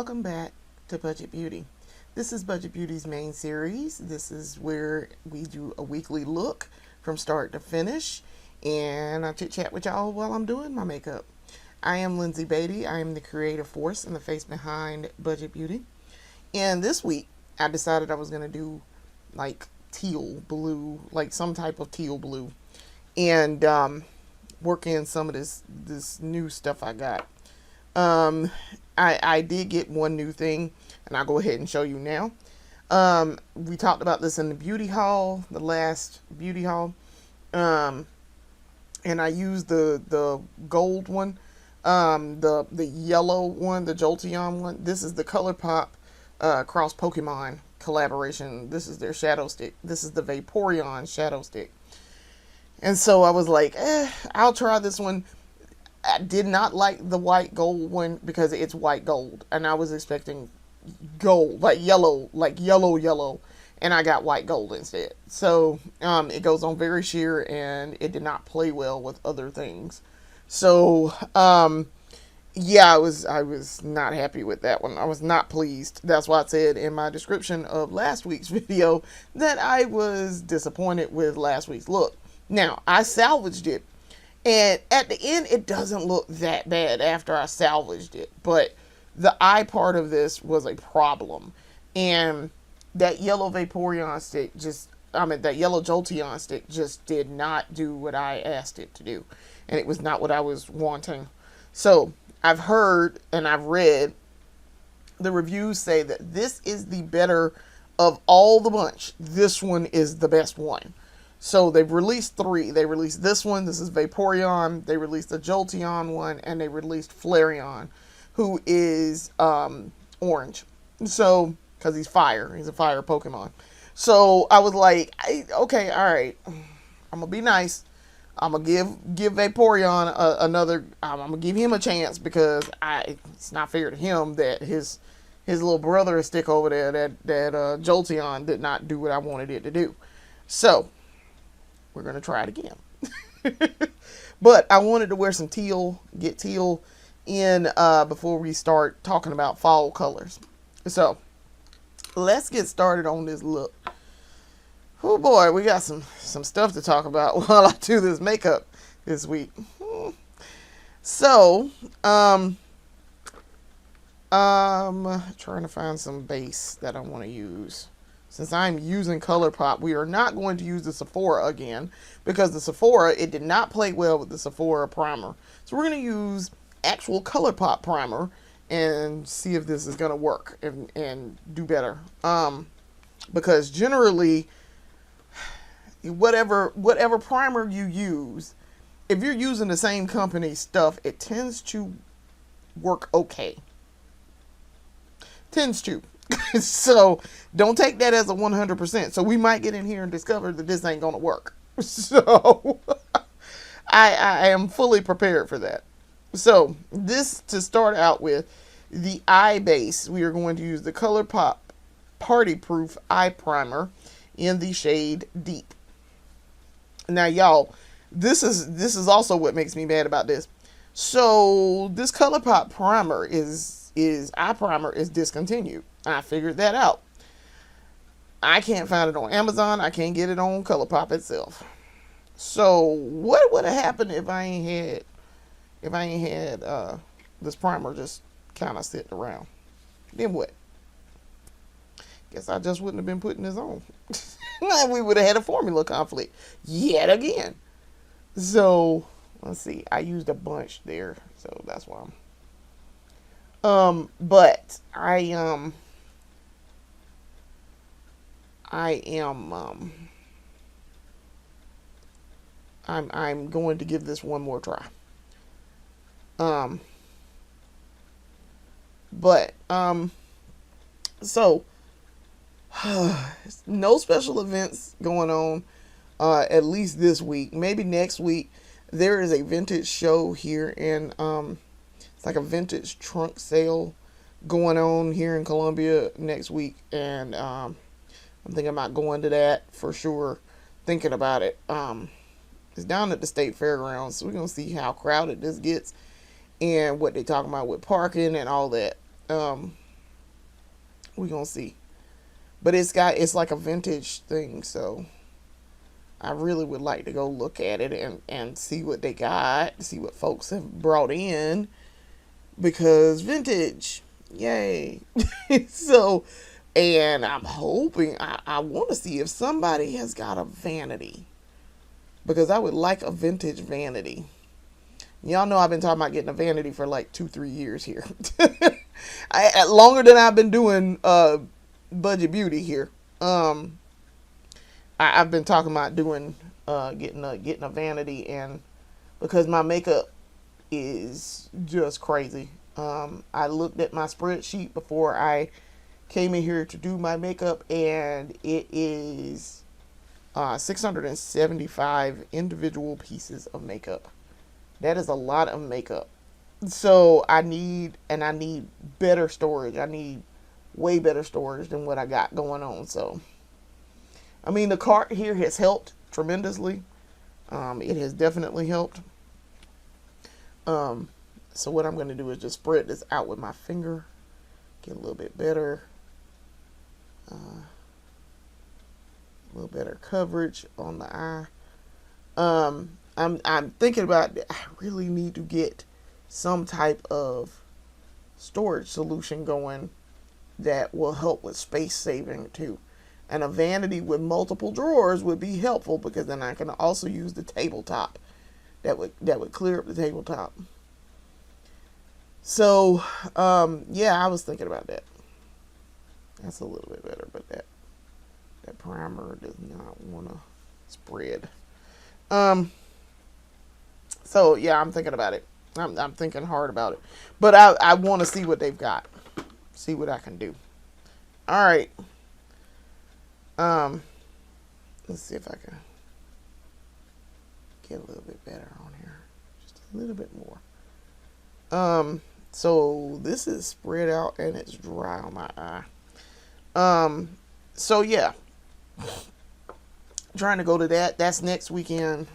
Welcome back to Budget Beauty. This is Budget Beauty's main series. This is where we do a weekly look from start to finish, and I chit chat with y'all while I'm doing my makeup. I am Lindsay Beatty. I am the creative force and the face behind Budget Beauty. And this week, I decided I was going to do like teal blue, like some type of teal blue, and work in some of this new stuff I got. I did get one new thing, and I'll go ahead and show you now. We talked about this in the beauty haul, the last beauty haul. And I used the gold one, the yellow one, the Jolteon one. This is the ColourPop cross Pokemon collaboration. This is their Shadowstix. This is the Vaporeon Shadowstix. And so I was like, I'll try this one. I did not like the white gold one because it's white gold, and I was expecting gold, like yellow, and I got white gold instead. So it goes on very sheer, and it did not play well with other things. So yeah, I was not happy with that one. I was not pleased. That's why I said in my description of last week's video that I was disappointed with last week's look. Now, I salvaged it, and at the end, it doesn't look that bad after I salvaged it, but the eye part of this was a problem, and that yellow Vaporeon stick that yellow Jolteon stick just did not do what I asked it to do, and it was not what I was wanting. So, I've heard and I've read the reviews say that this is the better of all the bunch. This one is the best one. So they've released 3. They released this one. This is Vaporeon. They released the Jolteon one, and they released Flareon, who is orange. So, because he's fire. He's a fire Pokemon. So I was like, okay, all right. I'm going to be nice. I'm going to give Vaporeon another, I'm going to give him a chance, because it's not fair to him that his little brother is stick over there, that Jolteon did not do what I wanted it to do. So we're going to try it again. But I wanted to wear some teal, get teal in before we start talking about fall colors. So let's get started on this look. Oh boy, we got some stuff to talk about while I do this makeup this week. So, trying to find some base that I want to use. Since I'm using ColourPop, we are not going to use the Sephora again, because the Sephora, it did not play well with the Sephora primer. So we're going to use actual ColourPop primer and see if this is going to work and do better. Because generally, whatever primer you use, if you're using the same company stuff, it tends to work okay. Tends to. So don't take that as a 100%. So we might get in here and discover that this ain't gonna work. So I am fully prepared for that. So this, to start out with, the eye base, we are going to use the ColourPop Party Proof Eye Primer in the shade Deep. Now y'all, this is also what makes me mad about this. So this ColourPop primer eye primer is discontinued. I figured that out. I can't find it on Amazon. I can't get it on ColourPop itself. So what would have happened if I ain't had this primer just kind of sitting around? Then what? Guess I just wouldn't have been putting this on. We would have had a formula conflict yet again. So let's see. I used a bunch there, so that's why but I'm going to give this one more try. So no special events going on, at least this week. Maybe next week. There is a vintage show here in, it's like a vintage trunk sale going on here in Columbia next week, and I'm thinking about going to that for sure. Thinking about it. It's down at the state fairgrounds, so we're gonna see how crowded this gets and what they talking about with parking and all that. We gonna see. But it's like a vintage thing, so I really would like to go look at it and see what they got, see what folks have brought in, because vintage, yay. So, and I'm hoping, I want to see if somebody has got a vanity, because I would like a vintage vanity. Y'all know I've been talking about getting a vanity for like 2-3 years here. Longer than I've been doing budget beauty here. I've been talking about doing getting a vanity, and because my makeup is just crazy. I looked at my spreadsheet before I came in here to do my makeup, and it is 675 individual pieces of makeup. That is a lot of makeup. So I need better storage. I need way better storage than what I got going on. So, I mean, the cart here has helped tremendously. It has definitely helped. So what I'm going to do is just spread this out with my finger. Get a little bit better. A little better coverage on the eye. I'm thinking about, I really need to get some type of storage solution going that will help with space saving too. And a vanity with multiple drawers would be helpful, because then I can also use the tabletop. That would clear up the tabletop. So, yeah, I was thinking about that. That's a little bit better, but that primer does not want to spread. So yeah, I'm thinking about it. I'm thinking hard about it, but I want to see what they've got, see what I can do. All right. Let's see if I can get a little bit better on here, just a little bit more. So this is spread out and it's dry on my eye. So yeah, trying to go to that. That's next weekend.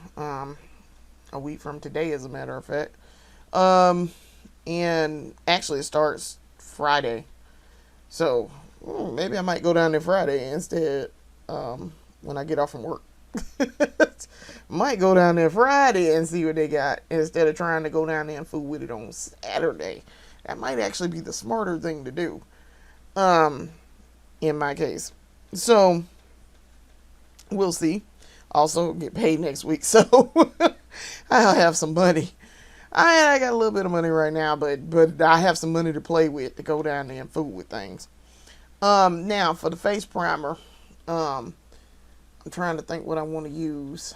A week from today, as a matter of fact. And actually it starts Friday. So maybe I might go down there Friday instead, when I get off from work. Might go down there Friday and see what they got instead of trying to go down there and fool with it on Saturday. That might actually be the smarter thing to do, in my case. So we'll see. Also get paid next week, so I'll have some money. I got a little bit of money right now, but I have some money to play with to go down there and fool with things. Now for the face primer, I'm trying to think what I want to use.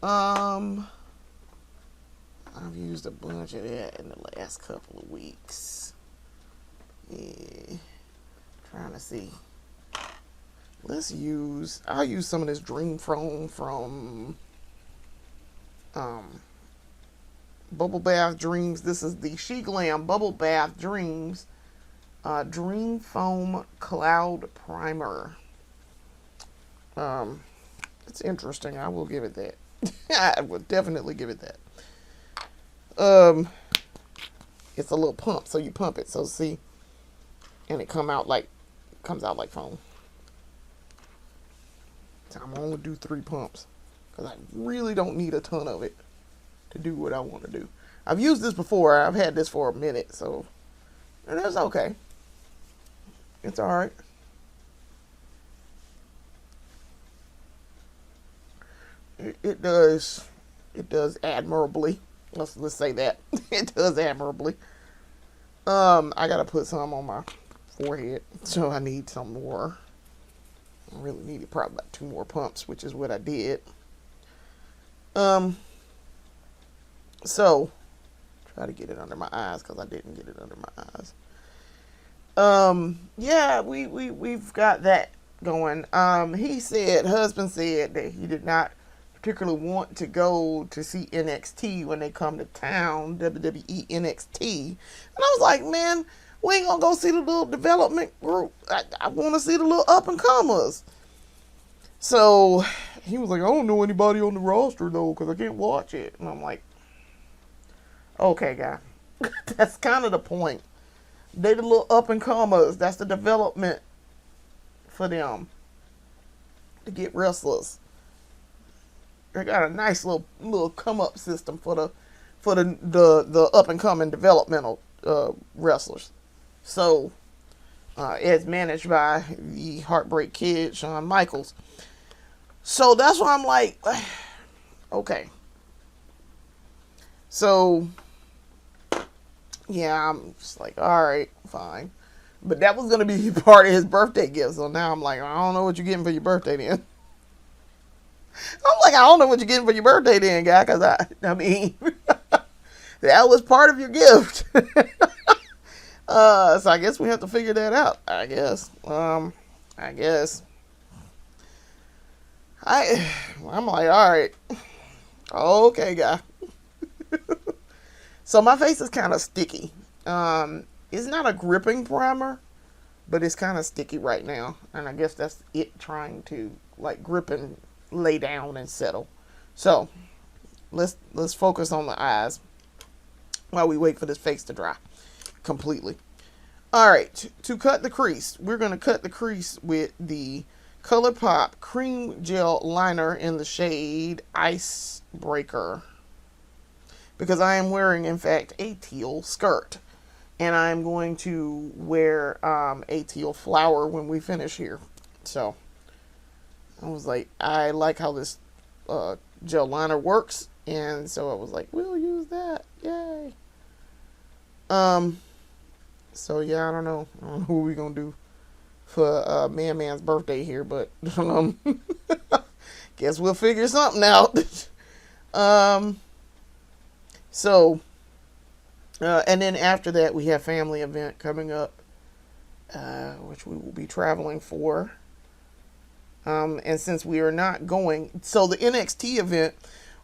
I've used a bunch of that in the last couple of weeks. Yeah, trying to see. I'll use some of this Dream Foam from Bubble Bath Dreams. This is the She Glam Bubble Bath Dreams Dream Foam Cloud Primer. It's interesting. I will give it that. I will definitely give it that. It's a little pump, so you pump it. So see, and it comes out like foam. So I'm only do 3 pumps because I really don't need a ton of it to do what I want to do. I've used this before. I've had this for a minute, so that's okay. It's all right. It does admirably. Let's say that. It does admirably. I gotta put some on my forehead, so I need some more. I really needed probably about 2 more pumps, which is what I did. So try to get it under my eyes because I didn't get it under my eyes. Yeah, we've got that going. Husband said that he did not particularly want to go to see NXT when they come to town, WWE NXT. And I was like, man, we ain't gonna go see the little development group. I want to see the little up and comers. So he was like, I don't know anybody on the roster though, because I can't watch it. And I'm like, okay, guy, that's kind of the point. They the little up and comers. That's the development for them to get wrestlers. They got a nice little come up system for the up and coming developmental wrestlers. So it's managed by the Heartbreak Kid, Shawn Michaels. So that's why I'm like, okay. So yeah, I'm just like, all right, fine. But that was gonna be part of his birthday gift. So now I'm like, I don't know what you're getting for your birthday then. I'm like, I don't know what you're getting for your birthday then, guy, because I mean, that was part of your gift. So I guess we have to figure that out. I guess. I'm like, all right, okay, guy. So my face is kind of sticky. It's not a gripping primer, but it's kind of sticky right now, and I guess that's it trying to like grip and lay down and settle. So let's focus on the eyes while we wait for this face to dry completely. All right, to cut the crease, we're going to cut the crease with the ColourPop Cream Gel Liner in the shade Icebreaker, because I am wearing, in fact, a teal skirt, and I'm going to wear a teal flower when we finish here. So I was like, I like how this gel liner works, and so I was like, we'll use that. Yay. So yeah, I don't know what we're gonna do for Man's birthday here, but guess we'll figure something out. So and then after that we have family event coming up, which we will be traveling for. And since we are not going, so the NXT event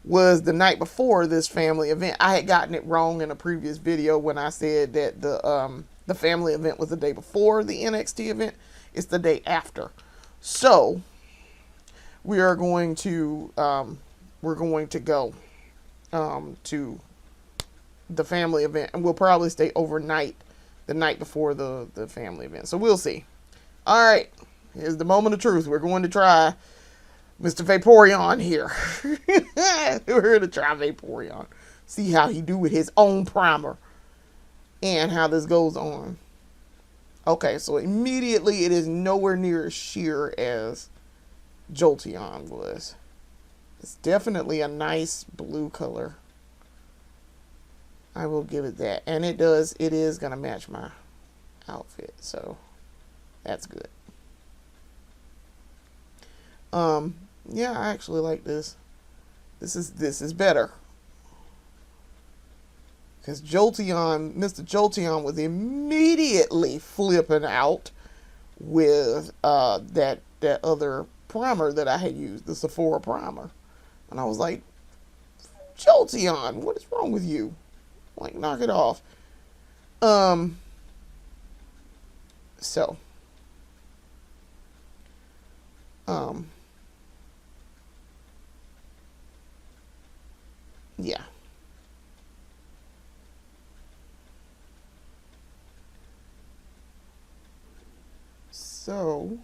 was the night before this family event. I had gotten it wrong in a previous video when I said that the family event was the day before the NXT event. It's the day after. So we are going to go to the family event, and we'll probably stay overnight the night before the family event. So we'll see. All right. Here's the moment of truth. We're going to try Mr. Vaporeon here. We're here to try Vaporeon. See how he do with his own primer. And how this goes on. Okay, so immediately it is nowhere near as sheer as Jolteon was. It's definitely a nice blue color. I will give it that. And it is going to match my outfit. So that's good. Yeah, I actually like this. This is better. Because Jolteon, Mr. Jolteon was immediately flipping out with that other primer that I had used, the Sephora primer. And I was like, Jolteon, what is wrong with you? Like, knock it off. So. Yeah. So,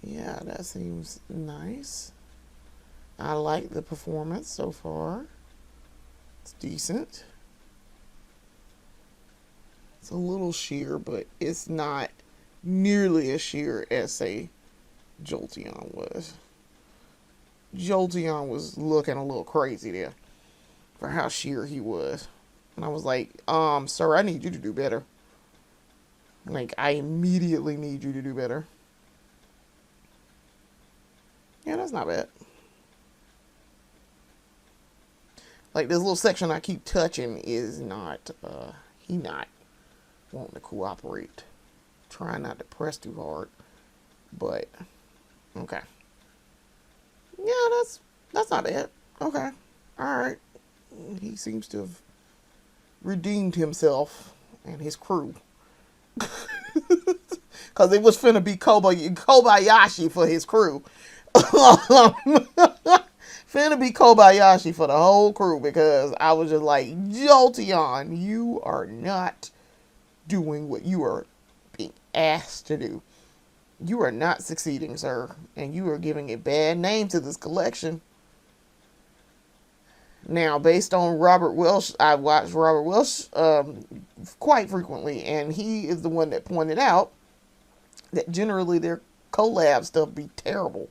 yeah, that seems nice. I like the performance so far. It's decent. It's a little sheer, but it's not nearly as sheer as, say, Jolteon was. Jolteon was looking a little crazy there for how sheer he was. And I was like, sir, I need you to do better. Like, I immediately need you to do better. Yeah, that's not bad. Like, this little section I keep touching is not, he not wanting to cooperate. Trying not to press too hard. But, okay. Yeah, that's not bad. Okay. Alright. He seems to have redeemed himself and his crew. Because it was finna be Kobayashi for his crew. Finna be Kobayashi for the whole crew, because I was just like, Jolteon, you are not doing what you are being asked to do. You are not succeeding, sir, and you are giving a bad name to this collection. Now, based on Robert Welsh, I watch Robert Welsh quite frequently, and he is the one that pointed out that generally their collab stuff be terrible.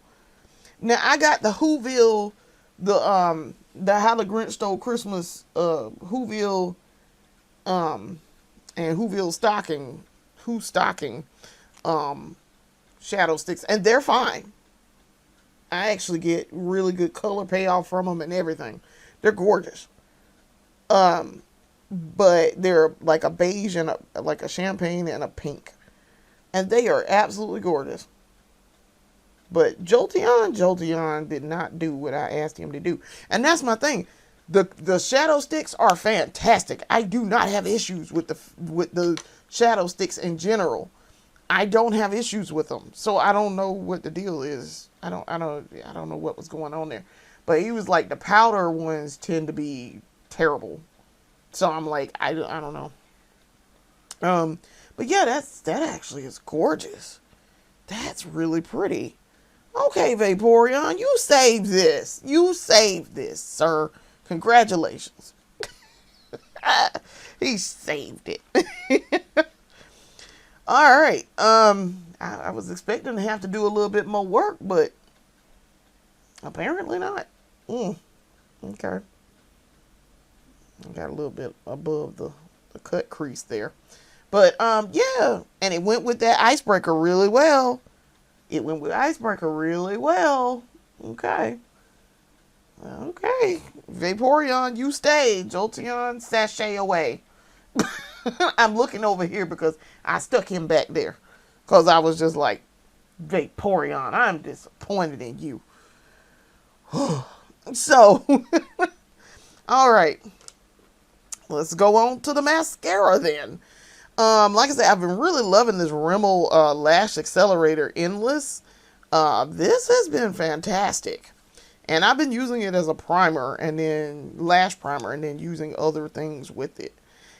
Now, I got the Whoville, the How the Grinch Stole Christmas, Whoville, and Whoville stocking, Shadowstix, and they're fine. I actually get really good color payoff from them and everything. They're gorgeous. But they're like a beige and like a champagne and a pink. And they are absolutely gorgeous. But Jolteon did not do what I asked him to do. And that's my thing. The Shadowstix are fantastic. I do not have issues with the Shadowstix in general. I don't have issues with them. So I don't know what the deal is. I don't know what was going on there. But he was like, the powder ones tend to be terrible. So I'm like, I don't know. But yeah, that actually is gorgeous. That's really pretty. Okay, Vaporeon, you saved this. You saved this, sir. Congratulations. He saved it. All right. I was expecting to have to do a little bit more work, but apparently not. Okay. I got a little bit above the cut crease there. But, yeah. And it went with that icebreaker really well. It went with icebreaker really well. Okay. Okay. Vaporeon, you stay. Jolteon, sashay away. I'm looking over here because I stuck him back there. Because I was just like, Vaporeon, I'm disappointed in you. So, all right. Let's go on to the mascara then. Like I said, I've been really loving this Rimmel Lash Accelerator Endless. This has been fantastic. And I've been using it as a primer and then lash primer and then using other things with it.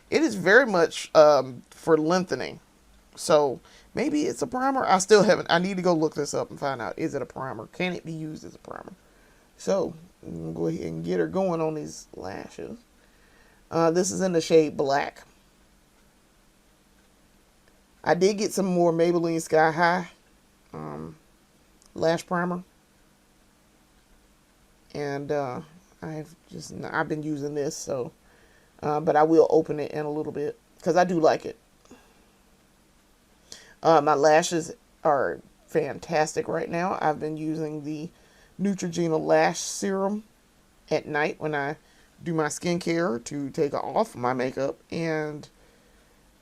It is very much for lengthening. So maybe it's a primer. I still haven't. I need to go look this up and find out. Is it a primer? Can it be used as a primer? So I'm going to go ahead and get her going on these lashes. This is in the shade Black. I did get some more Maybelline Sky High lash primer. And I've been using this, so but I will open it in a little bit because I do like it. My lashes are fantastic right now. I've been using the Neutrogena lash serum at night when I do my skincare to take off my makeup and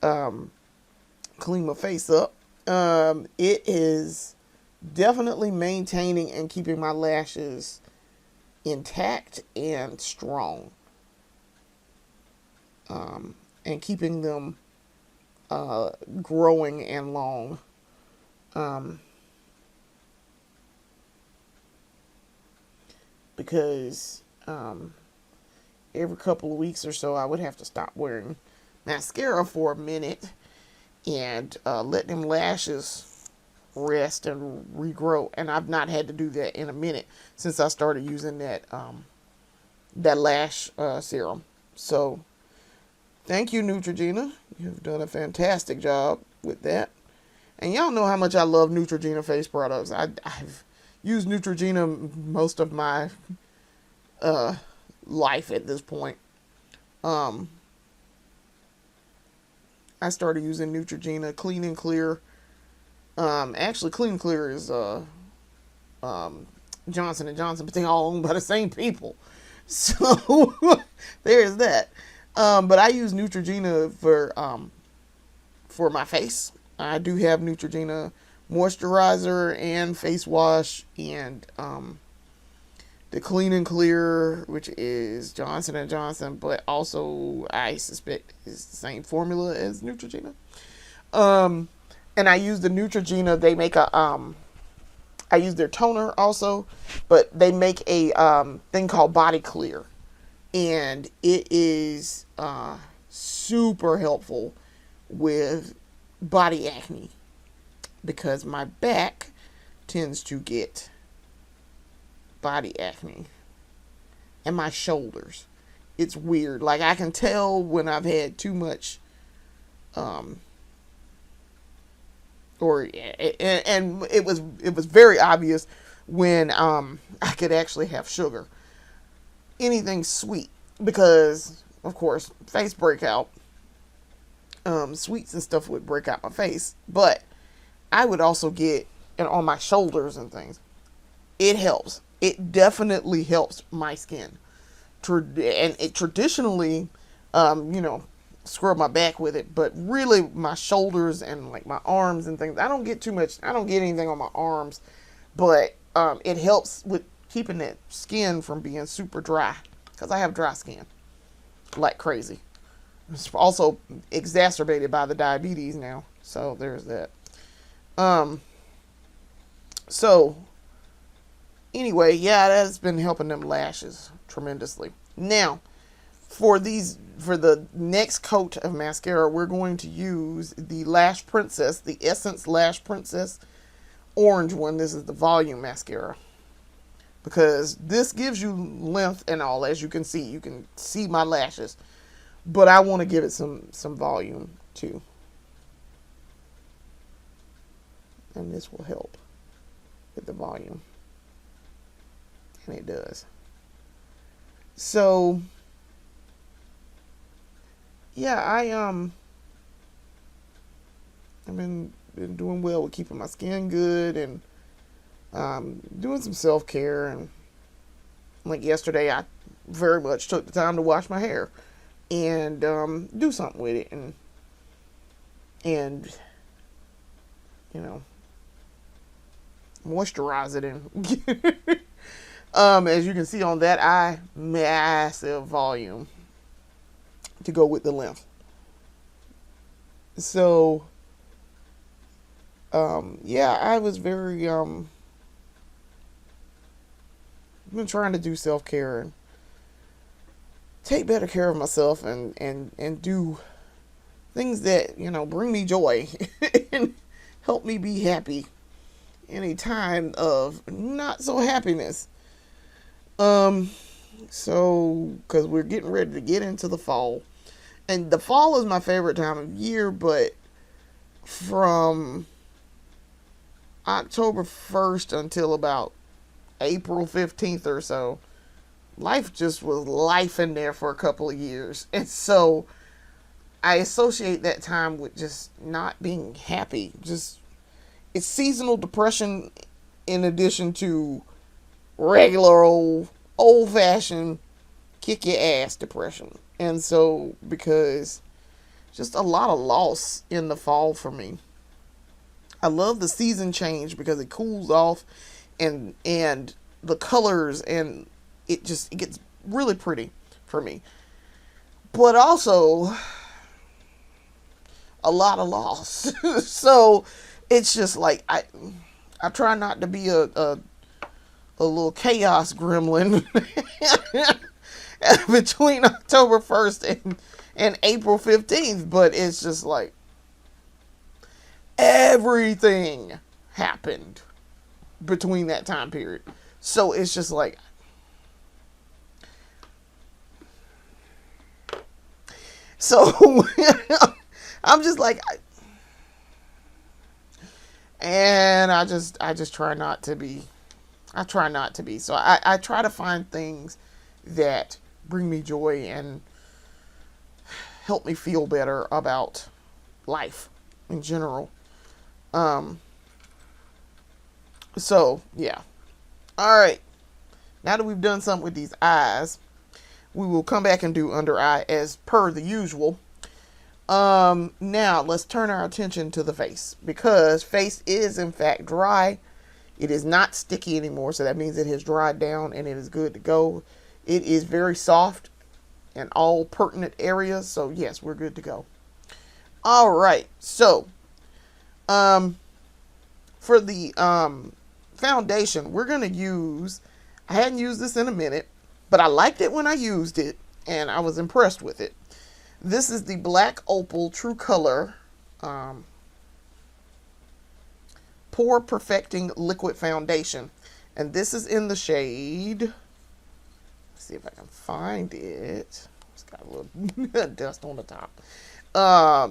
clean my face up. It is definitely maintaining and keeping my lashes intact and strong, and keeping them growing and long. Because every couple of weeks or so I would have to stop wearing mascara for a minute and let them lashes rest and regrow, and I've not had to do that in a minute since I started using that lash serum. So thank you, Neutrogena. You've done a fantastic job with that. And y'all know how much I love Neutrogena face products. I've used Neutrogena most of my life at this point. I started using Neutrogena Clean and Clear. Actually, Clean and Clear is Johnson & Johnson, but they all owned by the same people. So there's that. But I use Neutrogena for my face. I do have Neutrogena moisturizer and face wash, and the Clean and Clear, which is Johnson & Johnson, but also I suspect is the same formula as Neutrogena. And I use the Neutrogena. They make a I use their toner also, but they make a thing called Body Clear, and it is super helpful with body acne because my back tends to get body acne and my shoulders. It's weird. Like I can tell when I've had too much and it was very obvious when I could actually have sugar. Anything sweet because of course face breakout. Sweets and stuff would break out my face, but I would also get and on my shoulders and things. It helps. It definitely helps my skin. And it traditionally, scrub my back with it, but really my shoulders and like my arms and things. I don't get anything on my arms, but it helps with keeping that skin from being super dry because I have dry skin like crazy. It's also exacerbated by the diabetes now, so there's that. So anyway, yeah, that's been helping them lashes tremendously. Now, for the next coat of mascara, we're going to use the Lash Princess, the Essence Lash Princess orange one. This is the volume mascara because this gives you length and all. As you can see my lashes, but I want to give it some volume too, and this will help with the volume, and it does. So yeah, I've been doing well with keeping my skin good and doing some self-care, and like yesterday I very much took the time to wash my hair and do something with it and moisturize it and as you can see on that eye, massive volume to go with the length. So yeah, I was very been trying to do self-care and take better care of myself and do things that bring me joy and help me be happy in a time of not so happiness. So because we're getting ready to get into the fall, and the fall is my favorite time of year, but from October 1st until about April 15th or so, life just was life in there for a couple of years. And so I associate that time with just not being happy. Just, it's seasonal depression in addition to regular old fashioned kick your ass depression. And so, because just a lot of loss in the fall for me. I love the season change because it cools off and the colors, and it gets really pretty for me. But also a lot of loss. So it's just like I try not to be a little chaos gremlin between October 1st and April 15th, but it's just like everything happened between that time period. So it's just like, so I'm just like, and I just try not to be. I try not to be. So I try to find things that bring me joy and help me feel better about life in general. So yeah. All right. Now that we've done something with these eyes, we will come back and do under eye as per the usual. Now let's turn our attention to the face, because face is in fact dry. It is not sticky anymore, so that means it has dried down and it is good to go. It is very soft in all pertinent areas, so yes, we're good to go. All right, so for the foundation, we're going to use, I hadn't used this in a minute, but I liked it when I used it, and I was impressed with it. This is the Black Opal True Color um, Pore Perfecting Liquid Foundation. And this is in the shade, let's see if I can find it. It's got a little dust on the top.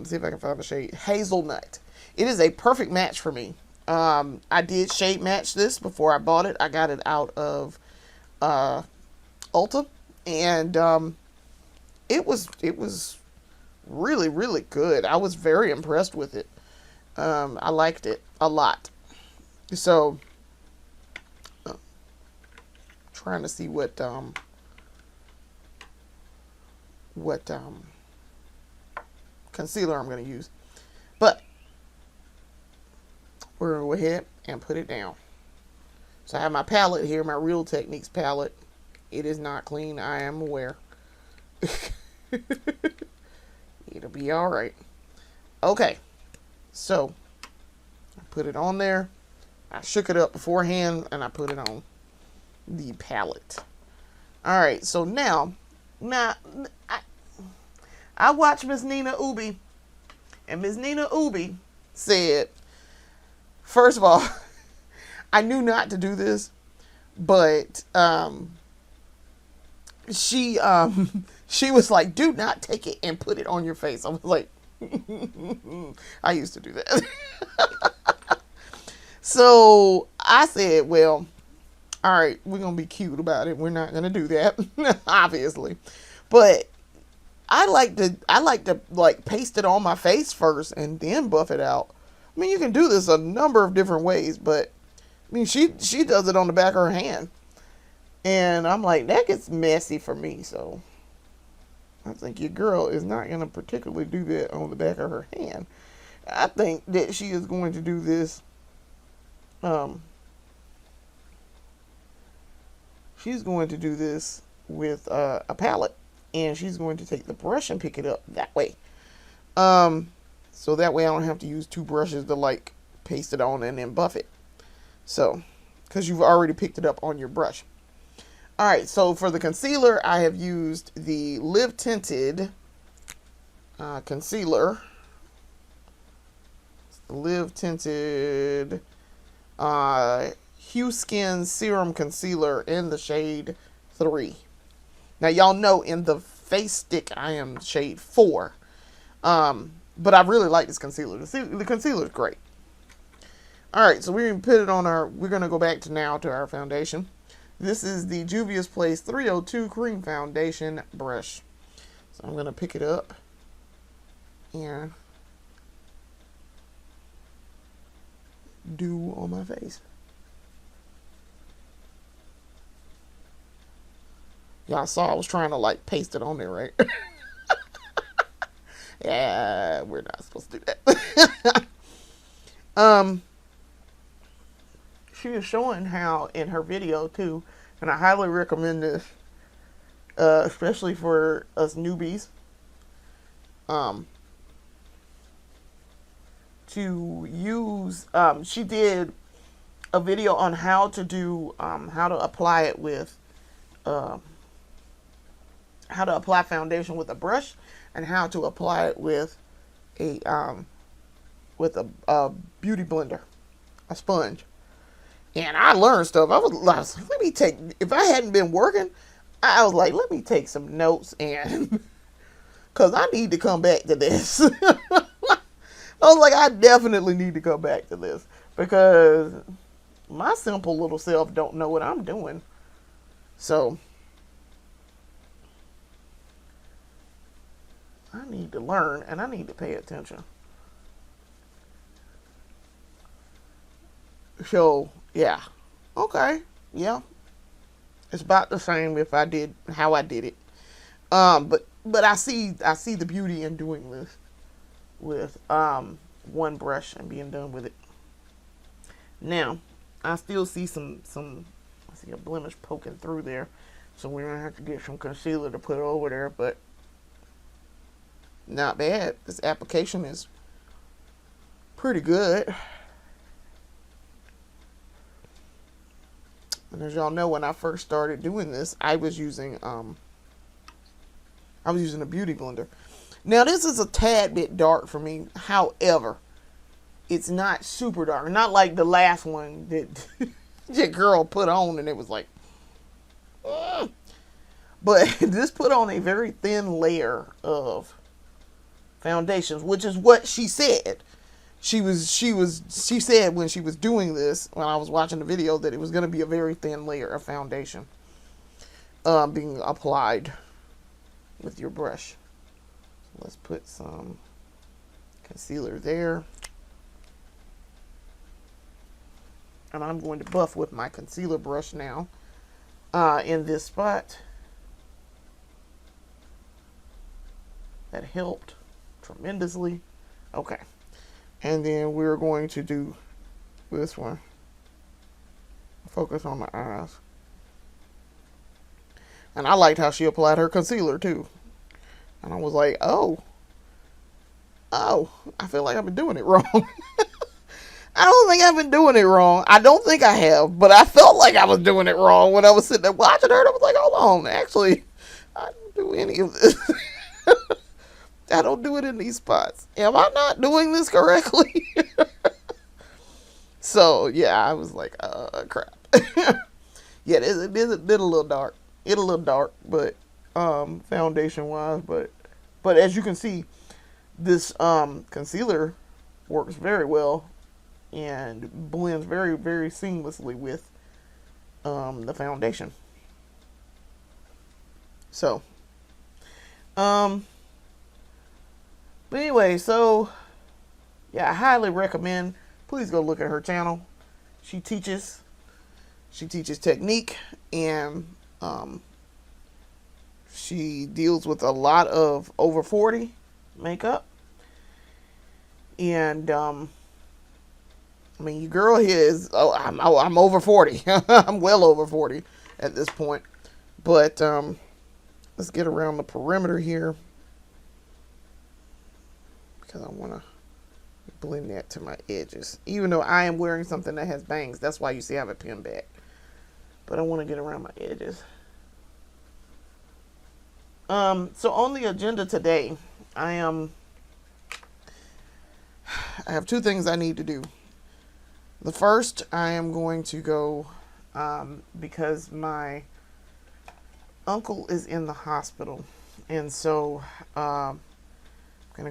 See if I can find the shade Hazelnut. It is a perfect match for me. I did shade match this before I bought it. I got it out of Ulta, and it was really, really good. I was very impressed with it. I liked it a lot. So, trying to see what concealer I'm going to use. But we're going to go ahead and put it down. So I have my palette here, my Real Techniques palette. It is not clean, I am aware. It'll be alright. Okay, so I put it on there. I shook it up beforehand and I put it on the palette. Alright, so now I watched Miss Nina Ubi, and Miss Nina Ubi said, first of all, I knew not to do this, but she was like, do not take it and put it on your face. I was like, I used to do that. So I said, well, all right, we're going to be cute about it. We're not going to do that, obviously. But I like to like paste it on my face first and then buff it out. I mean, you can do this a number of different ways, but I mean, she does it on the back of her hand. And I'm like, that gets messy for me. So I think your girl is not going to particularly do that on the back of her hand. I think that she is going to do this. She's going to do this with a palette. And she's going to take the brush and pick it up that way. So that way I don't have to use two brushes to like paste it on and then buff it. So, because you've already picked it up on your brush. Alright, so for the concealer, I have used the Live Tinted concealer. Live Tinted Hue Skin Serum Concealer in the shade 3. Now, y'all know in the face stick, I am shade 4. But I really like this concealer. The concealer is great. Alright, so we're going to put it on we're going to go back to our foundation. This is the Juvia's Place 302 Cream Foundation brush. So I'm going to pick it up and do on my face. Y'all saw I was trying to like paste it on there, right? Yeah, we're not supposed to do that. She is showing how in her video too, and I highly recommend this, especially for us newbies, to use, she did a video on how to do, how to apply it with, how to apply foundation with a brush and how to apply it with a beauty blender, a sponge. And I learned stuff. I was like, let me take, if I hadn't been working, I was like, let me take some notes and, because I need to come back to this. I was like, I definitely need to come back to this because my simple little self don't know what I'm doing. So I need to learn and I need to pay attention. So yeah, okay, yeah, it's about the same if I did how I did it. But I see the beauty in doing this with one brush and being done with it. Now I still see some I see a blemish poking through there, so we're gonna have to get some concealer to put over there, but not bad. This application is pretty good. And as y'all know, when I first started doing this, I was using a beauty blender. Now this is a tad bit dark for me. However, it's not super dark. Not like the last one that that girl put on and it was like, mm. But this put on a very thin layer of foundations, which is what she said. She said when she was doing this, when I was watching the video, that it was going to be a very thin layer of foundation being applied with your brush. So let's put some concealer there. And I'm going to buff with my concealer brush now in this spot. That helped tremendously. Okay. And then we're going to do this one. Focus on the eyes. And I liked how she applied her concealer too. And I was like, oh, I feel like I've been doing it wrong. I don't think I've been doing it wrong. I don't think I have, but I felt like I was doing it wrong when I was sitting there watching her. And I was like, hold on, actually, I don't do any of this. I don't do it in these spots. Am I not doing this correctly? So, yeah, I was like, crap. Yeah, it did a little dark. It a little dark, but foundation-wise. But as you can see, this concealer works very well and blends very, very seamlessly with the foundation. So, but anyway, so yeah, I highly recommend. Please go look at her channel. She teaches technique, and she deals with a lot of over 40 makeup. And I mean, your girl here is, I'm over 40. I'm well over 40 at this point. But let's get around the perimeter here, because I want to blend that to my edges. Even though I am wearing something that has bangs. That's why you see I have a pin back. But I want to get around my edges. So on the agenda today, I have two things I need to do. The first, I am going to go, because my uncle is in the hospital. And so, gonna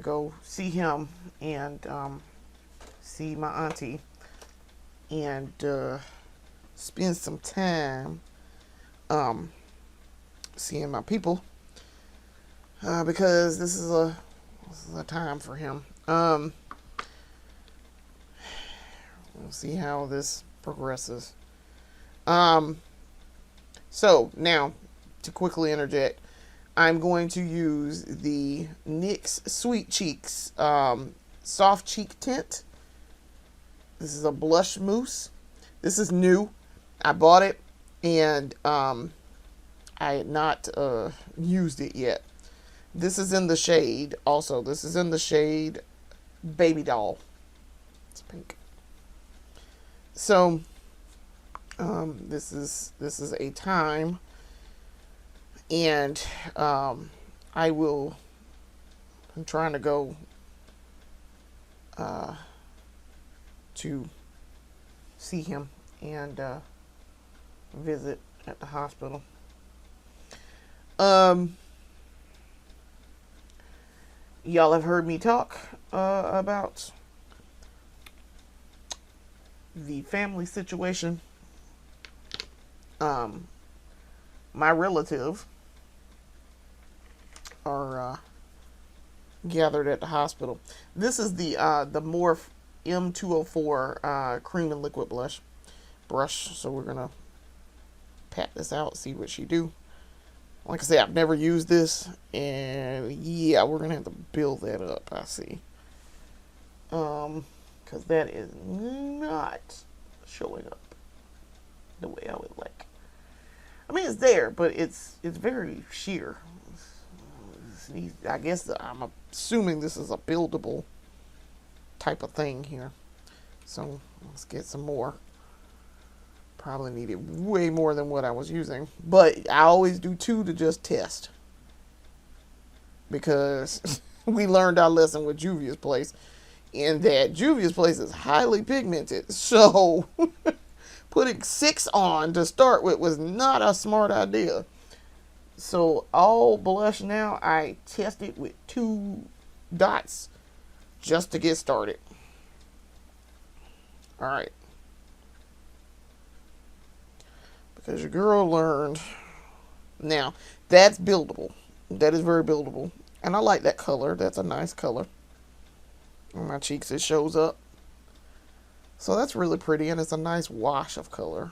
go see him and see my auntie and spend some time seeing my people, because this is a time for him. We'll see how this progresses. So now, to quickly interject, I'm going to use the NYX Sweet Cheeks Soft Cheek Tint. This is a blush mousse. This is new. I bought it, and I had not used it yet. This is in the shade, also. This is in the shade Baby Doll. It's pink. So, this is a time. And I'm trying to go to see him and visit at the hospital. Y'all have heard me talk about the family situation. My relative are gathered at the hospital. This is the Morph M204 cream and liquid brush. So we're gonna pat this out, see what she do. Like I said, I've never used this, and yeah, we're gonna have to build that up. I see, because that is not showing up the way I would like. I mean, it's there, but it's very sheer. I guess I'm assuming this is a buildable type of thing here. So let's get some more. Probably needed way more than what I was using, but I always do 2 to just test, because we learned our lesson with Juvia's Place, in that Juvia's Place is highly pigmented. So putting 6 on to start with was not a smart idea. So all blush now, I tested with 2 dots just to get started. All right. Because your girl learned. Now, that's buildable. That is very buildable. And I like that color. That's a nice color. On my cheeks, it shows up. So that's really pretty, and it's a nice wash of color.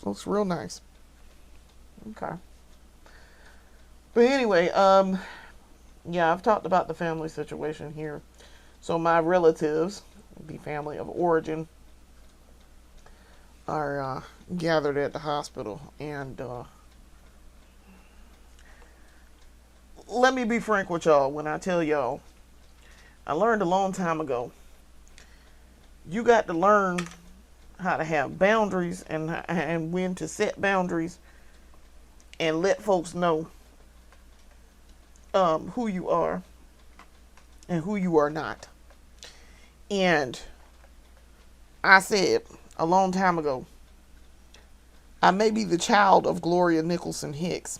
Looks real nice. Okay. But anyway, yeah, I've talked about the family situation here. So my relatives, the family of origin, are gathered at the hospital, and let me be frank with y'all when I tell y'all, I learned a long time ago, you got to learn how to have boundaries and when to set boundaries and let folks know who you are and who you are not. And I said a long time ago, I may be the child of Gloria Nicholson Hicks,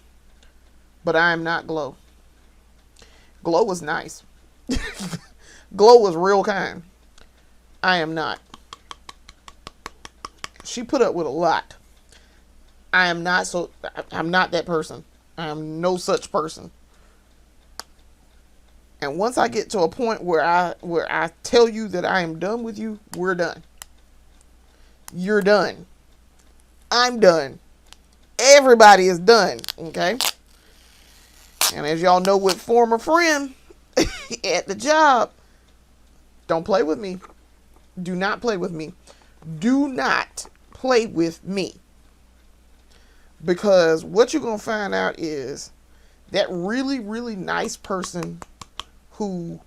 but I am not Glow. Glow was nice. Glow was real kind. I am not. She put up with a lot. I am not so. I'm not that person. I am no such person. And once I get to a point where I tell you that I am done with you, we're done. You're done. I'm done. Everybody is done. Okay. And as y'all know, with former friend at the job, don't play with me. Do not play with me. Do not play with me. Because what you're going to find out is that really, really nice person who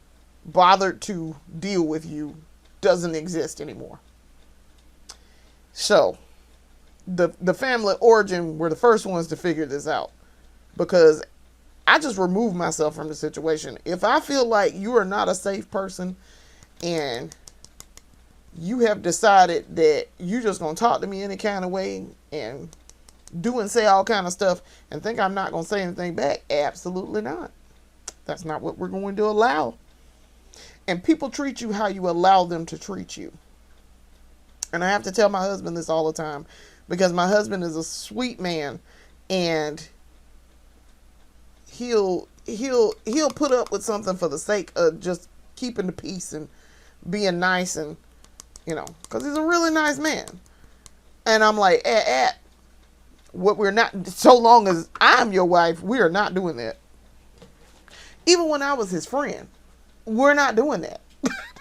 bothered to deal with you doesn't exist anymore. So, the family origin were the first ones to figure this out. Because I just removed myself from the situation. If I feel like you are not a safe person and you have decided that you're just going to talk to me any kind of way and do and say all kind of stuff and think I'm not going to say anything back, absolutely not. That's not what we're going to allow. And people treat you how you allow them to treat you. And I have to tell my husband this all the time, because my husband is a sweet man, and he'll put up with something for the sake of just keeping the peace and being nice, and because he's a really nice man. And I'm like, what we're not, so long as I'm your wife, we are not doing that. Even when I was his friend, we're not doing that.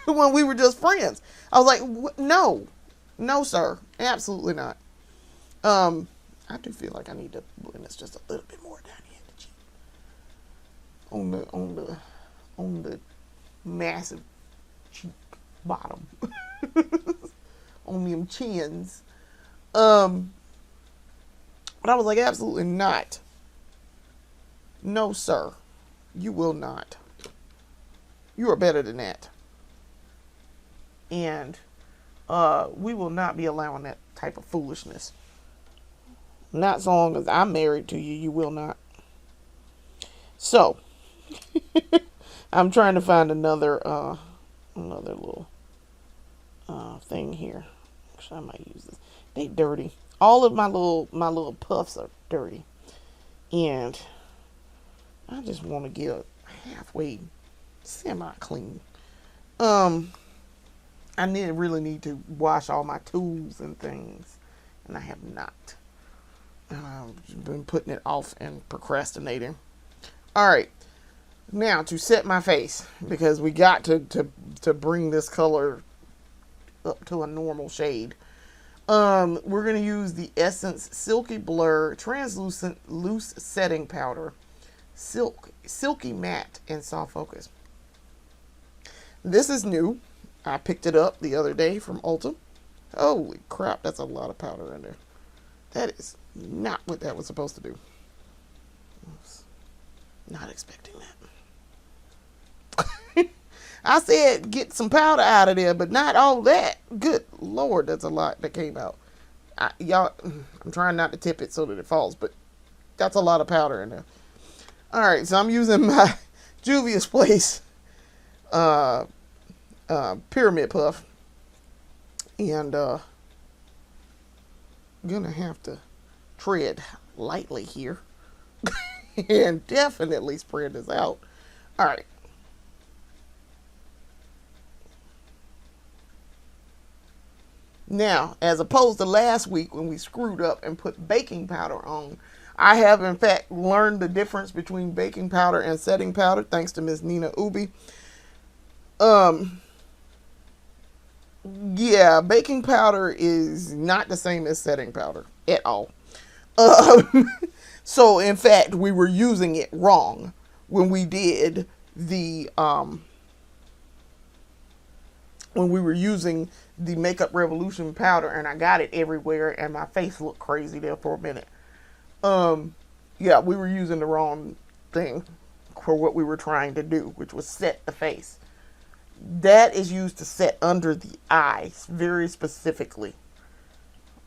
When we were just friends, I was like, no, sir, absolutely not. I do feel like I need to blend this just a little bit more down here at the cheek, on the massive cheek bottom, on them chins. But I was like, absolutely not. No, sir. You will not. You are better than that. And we will not be allowing that type of foolishness. Not so long as I'm married to you, you will not. So, I'm trying to find another little thing here. Actually, I might use this. They dirty. All of my little puffs are dirty. And I just want to get halfway semi-clean. I really need to wash all my tools and things, and I have not. I've been putting it off and procrastinating. All right, now to set my face, because we got to bring this color up to a normal shade. We're gonna use the Essence Silky Blur Translucent Loose Setting Powder, Silky Matte and Soft Focus. This is new. I picked it up the other day from Ulta. Holy crap, that's a lot of powder in there. That is not what that was supposed to do. Not expecting that. I said get some powder out of there, but not all that. Good Lord, that's a lot that came out. Y'all, I'm trying not to tip it so that it falls, but that's a lot of powder in there. All right, so I'm using my Juvia's Place pyramid puff, and gonna have to tread lightly here and definitely spread this out. All right. Now, as opposed to last week when we screwed up and put baking powder on, I have in fact learned the difference between baking powder and setting powder thanks to Miss Nina Ubi. Yeah, baking powder is not the same as setting powder at all. So in fact, we were using it wrong when we did the when we were using the Makeup Revolution powder, and I got it everywhere, and my face looked crazy there for a minute. Yeah, we were using the wrong thing for what we were trying to do, which was set the face. That is used to set under the eyes very specifically.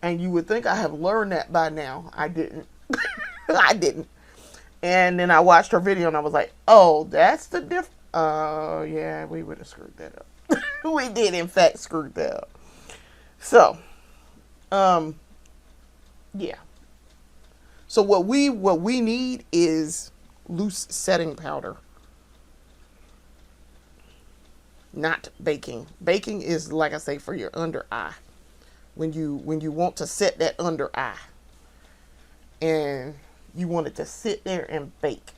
And you would think I have learned that by now. I didn't. I didn't. And then I watched her video and I was like, oh, that's the diff. Yeah, we would have screwed that up. We did, in fact, screw that up. So, yeah. So what we need is loose setting powder. Not baking. Baking is, like I say, for your under eye. When you want to set that under eye. And you want it to sit there and bake.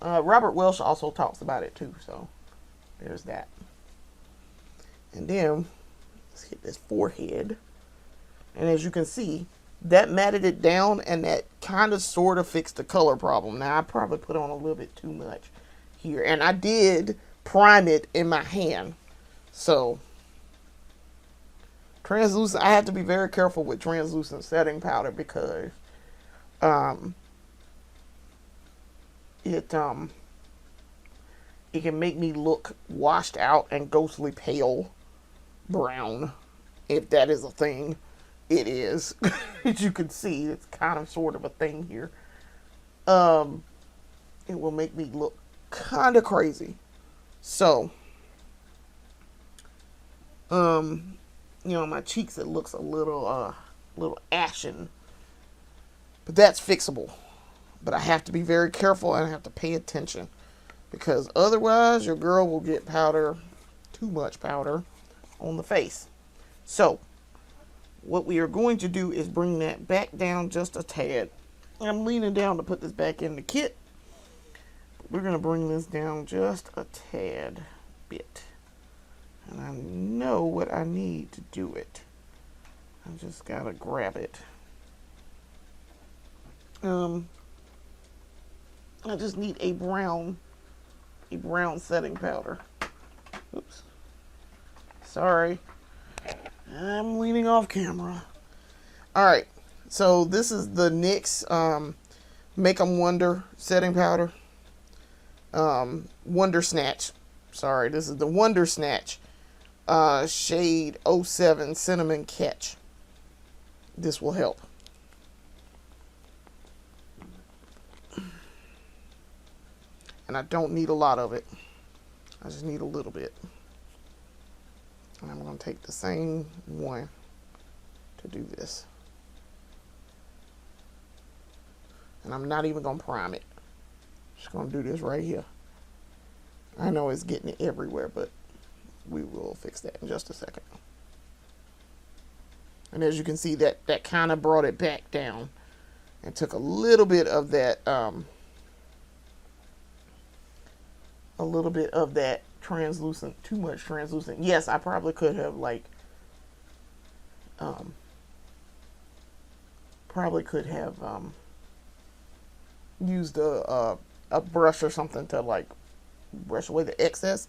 Robert Welsh also talks about it too, so there's that. And then let's hit this forehead. And as you can see, that matted it down, and that kind of sort of fixed the color problem. Now I probably put on a little bit too much here, and I did prime it in my hand. So translucent, I have to be very careful with translucent setting powder because it can make me look washed out and ghostly pale brown, if that is a thing. It is. As you can see, it's kind of sort of a thing here. It will make me look kind of crazy. So you know, my cheeks, it looks a little ashen, but that's fixable. But I have to be very careful, and I have to pay attention, because otherwise your girl will get powder, too much powder, on the face. So what we are going to do is bring that back down just a tad. I'm leaning down to put this back in the kit. We're going to bring this down just a tad bit. And I know what I need to do it. I just got to grab it. I just need a brown setting powder. Oops. Sorry. I'm leaning off camera. Alright. So this is the NYX Make 'em Wonder setting powder. Wonder Snatch. Sorry, this is the Wonder Snatch shade 07 Cinnamon Catch. This will help. And I don't need a lot of it. I just need a little bit. And I'm going to take the same one to do this. And I'm not even going to prime it. Just going to do this right here. I know it's getting it everywhere, but we will fix that in just a second. And as you can see, that kind of brought it back down and took a little bit of that translucent, too much translucent. Yes, I probably could have used a brush or something to brush away the excess,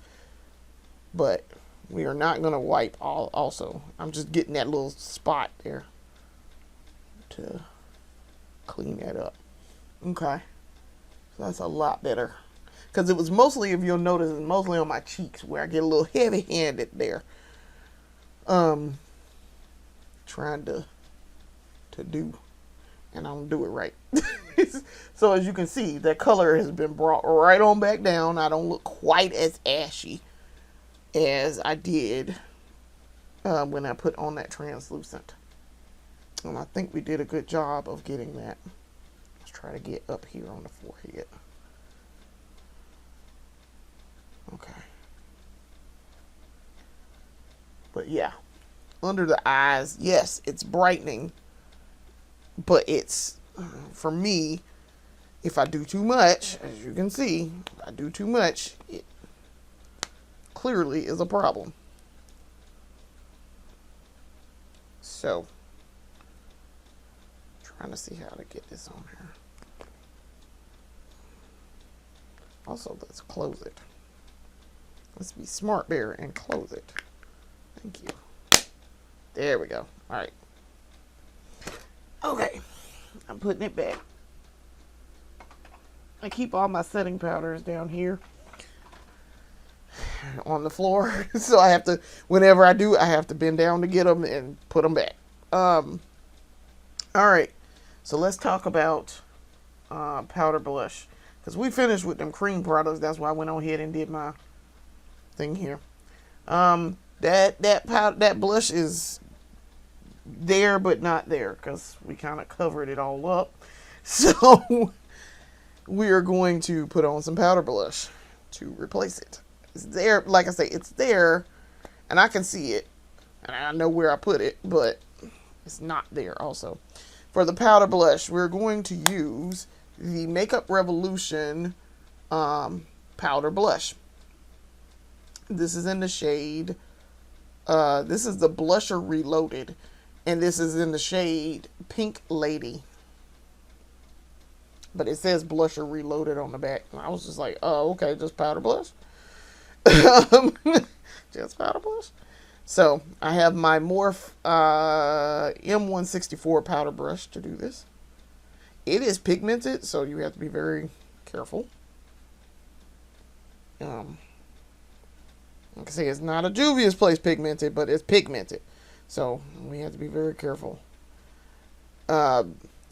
but we are not going to wipe also. I'm just getting that little spot there to clean that up. Okay, so that's a lot better. Because it was mostly, if you'll notice, it's mostly on my cheeks where I get a little heavy-handed there. Trying to do, and I don't do it right. So as you can see, that color has been brought right on back down. I don't look quite as ashy as I did when I put on that translucent. And I think we did a good job of getting that. Let's try to get up here on the forehead. Okay. But yeah, under the eyes, yes, it's brightening, but it's, for me, if I do too much, as you can see, if I do too much, it clearly is a problem. So, trying to see how to get this on here. Also, let's close it. Let's be smart bear and close it. Thank you. There we go. All right. Okay. I'm putting it back. I keep all my setting powders down here on the floor. So I have to, whenever I do, I have to bend down to get them and put them back. All right. So let's talk about powder blush. Because we finished with them cream products. That's why I went on ahead and did my thing here. That blush is there but not there because we kind of covered it all up. So we are going to put on some powder blush to replace it. It's there, like I say, it's there and I can see it and I know where I put it, but it's not there also. For the powder blush, we're going to use the Makeup Revolution powder blush. This is in the shade, this is the Blusher Reloaded, and this is in the shade Pink Lady. But it says Blusher Reloaded on the back. And I was just like, oh, okay, just powder blush. Just powder blush. So, I have my Morph M164 powder brush to do this. It is pigmented, so you have to be very careful. Like I say, it's not a Juvia's Place pigmented, but it's pigmented. So, we have to be very careful.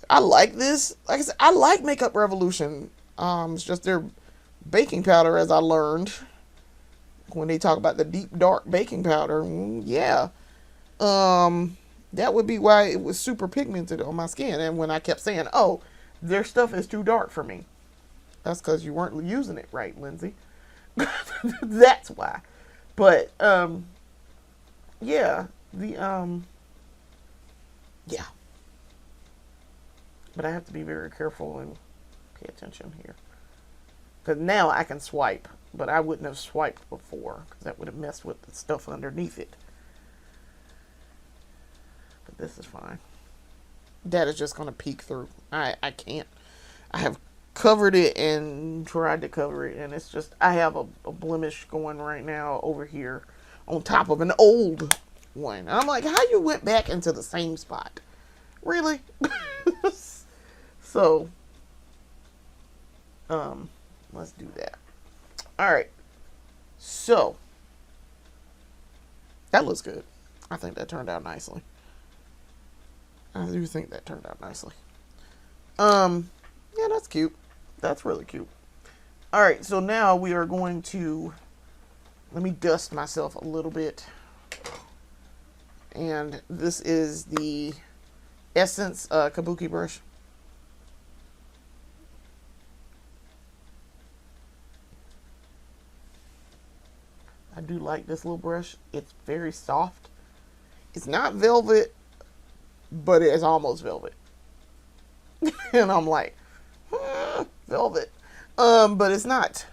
I like this. Like I said, I like Makeup Revolution. It's just their baking powder, as I learned. When they talk about the deep, dark baking powder, yeah. That would be why it was super pigmented on my skin. And when I kept saying, oh, their stuff is too dark for me. That's because you weren't using it right, Lindsay. That's why. But, yeah. Yeah. But I have to be very careful and pay attention here. Because now I can swipe. But I wouldn't have swiped before. Because that would have messed with the stuff underneath it. But this is fine. That is just going to peek through. I can't. I have covered it and tried to cover it. And it's just, I have a blemish going right now over here. On top of an old one. And I'm like, how you went back into the same spot? Really? So, let's do that. All right. So, that looks good. I think that turned out nicely. I do think that turned out nicely. Yeah, that's cute. That's really cute. All right. So now we are going to, let me dust myself a little bit. And this is the Essence Kabuki brush. I do like this little brush. It's very soft. It's not velvet, but it's almost velvet. And I'm like, velvet. But it's not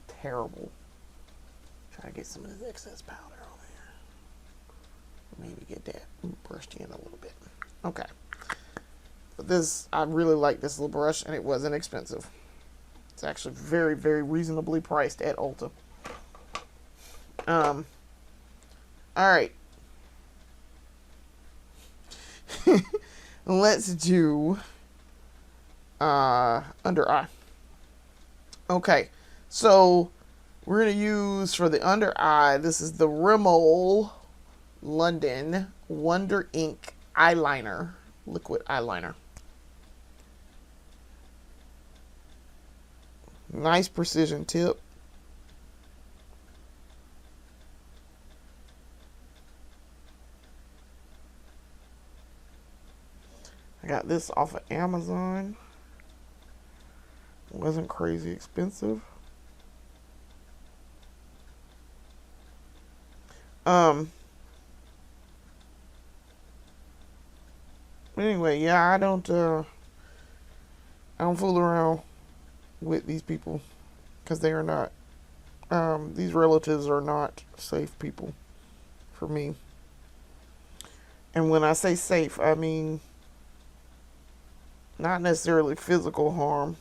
terrible. Try to get some of this excess powder on there. Maybe get that brushed in a little bit. Okay. But this, I really like this little brush, and it wasn't expensive. It's actually very, very reasonably priced at Ulta. All right. Let's do under eye. Okay, so we're going to use for the under eye, this is the Rimmel London Wonder Ink eyeliner, liquid eyeliner. Nice precision tip. I got this off of Amazon. It wasn't crazy expensive. Anyway, yeah, I don't fool around with these people because they are not. These relatives are not safe people for me. And when I say safe, I mean not necessarily physical harm,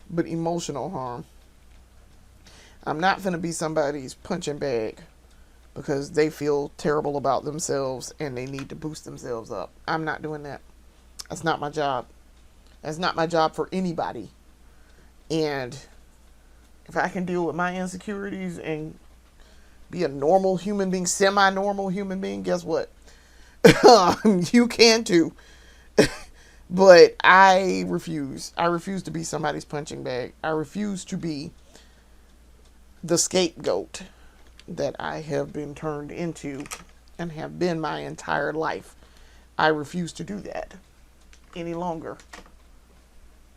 but emotional harm. I'm not going to be somebody's punching bag because they feel terrible about themselves and they need to boost themselves up. I'm not doing that. That's not my job. That's not my job for anybody. And if I can deal with my insecurities and be a normal human being, semi-normal human being, guess what? You can too. But I refuse. I refuse to be somebody's punching bag. I refuse to be the scapegoat that I have been turned into and have been my entire life. I refuse to do that any longer.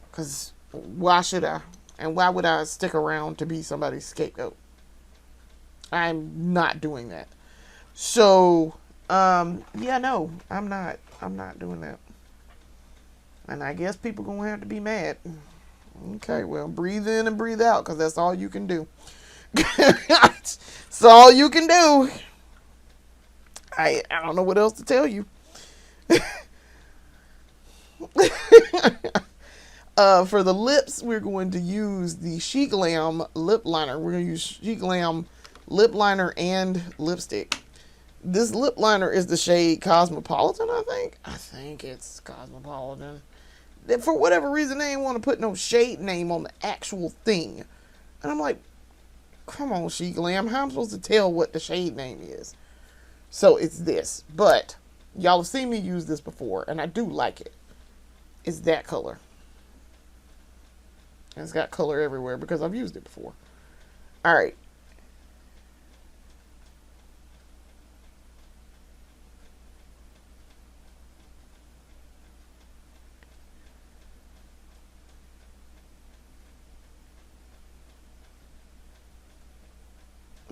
Because why should I? And why would I stick around to be somebody's scapegoat? I'm not doing that. So, yeah, no, I'm not doing that. And I guess people gonna have to be mad. Okay, well, breathe in and breathe out, because that's all you can do. That's all you can do. I don't know what else to tell you. For the lips, we're going to use the She Glam lip liner. We're going to use She Glam lip liner and lipstick. This lip liner is the shade Cosmopolitan, I think. I think it's Cosmopolitan. For whatever reason, they didn't want to put no shade name on the actual thing. And I'm like, come on, She Glam. How am I supposed to tell what the shade name is? So it's this. But y'all have seen me use this before, and I do like it. It's that color. And it's got color everywhere because I've used it before. All right.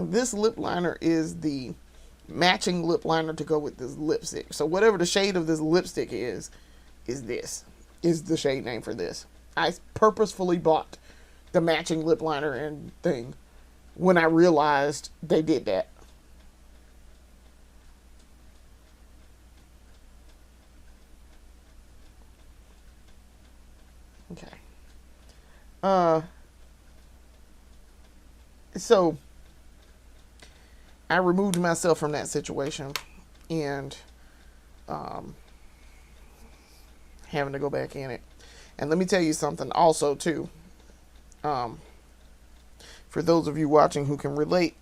This lip liner is the matching lip liner to go with this lipstick. So whatever the shade of this lipstick is this. Is the shade name for this. I purposefully bought the matching lip liner and thing when I realized they did that. Okay. So I removed myself from that situation and having to go back in it. And let me tell you something also too. For those of you watching who can relate,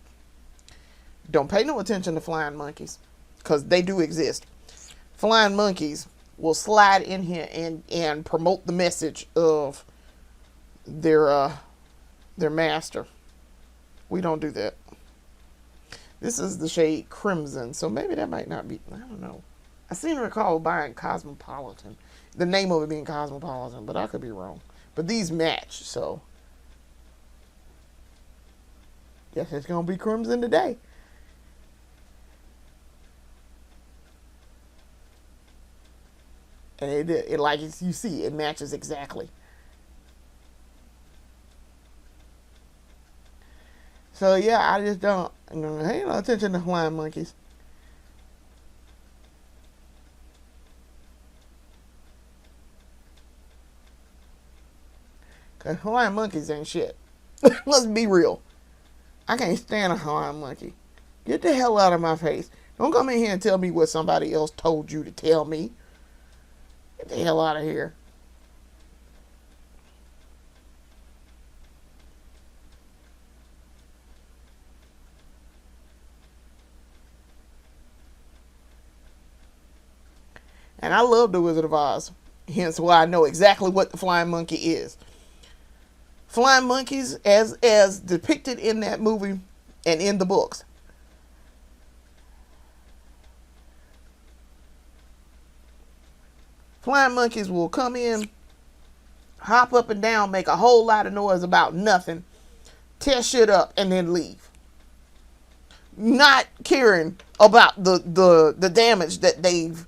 don't pay no attention to flying monkeys because they do exist. Flying monkeys will slide in here and promote the message of their master. We don't do that. This is the shade Crimson, so maybe that might not be, I don't know. I seem to recall buying Cosmopolitan, the name of it being Cosmopolitan, but I could be wrong. But these match, so guess it's gonna be Crimson today. And it like you see, it matches exactly. So yeah, I just don't pay no attention to flying monkeys. Cause Hawaiian monkeys ain't shit. Let's be real. I can't stand a Hawaiian monkey. Get the hell out of my face. Don't come in here and tell me what somebody else told you to tell me. Get the hell out of here. And I love The Wizard of Oz. Hence why I know exactly what the flying monkey is. Flying monkeys, as depicted in that movie and in the books, flying monkeys will come in, hop up and down, make a whole lot of noise about nothing, tear shit up, and then leave. Not caring about the damage that they've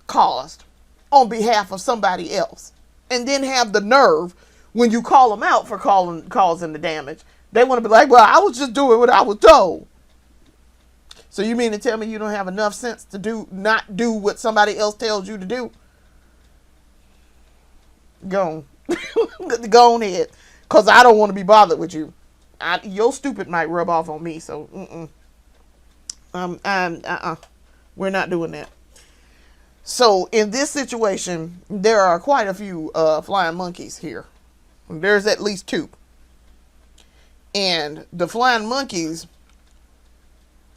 caused on behalf of somebody else. And then have the nerve, when you call them out for causing the damage, they want to be like, well, I was just doing what I was told. So you mean to tell me you don't have enough sense to not do what somebody else tells you to do? Go on. Go on ahead. Because I don't want to be bothered with you. Your stupid might rub off on me, so we're not doing that. So in this situation, there are quite a few flying monkeys here. There's at least 2. And the flying monkeys